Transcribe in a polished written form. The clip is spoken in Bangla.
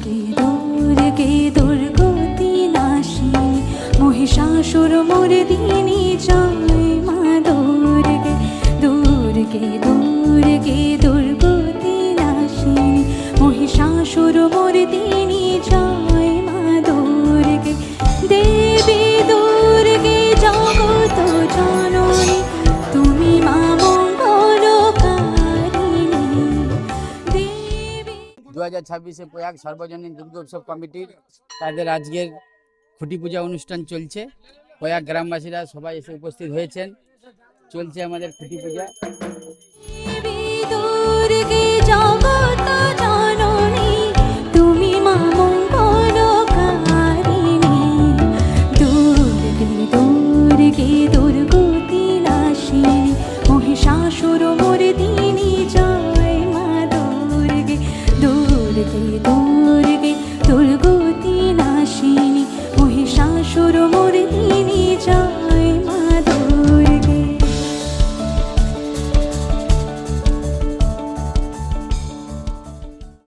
দুর্গে দুর্গতি নাশিনী মহিষাসুর মর্দিনী জয় মা দুর্গে দুর্গে দুর্গে দুর্গতি নাশিনী মহিষাসুর মর্দিনী জয় মা দুর্গে দেবী দুর্গে জগত জননী তুমি মা মঙ্গলকারিণী দেবী। 2026 প্রয়াগ সর্বজনীন দুর্গা উৎসব কমিটির তাদের আজকের খুঁটি পূজা অনুষ্ঠান চলছে। প্রয়াগ গ্রামবাসীরা সবাই এসে উপস্থিত হয়েছেন। চলছে আমাদের খুঁটি পূজা। দেবী দুর্গে জগত জননী তুমি মা মঙ্গলকারিণী দুর্গে দুর্গে দুর্গতি নাশিনী মহিষাসুর মর্দিনী জয় মা দুর্গে দুর্গে দুর্গে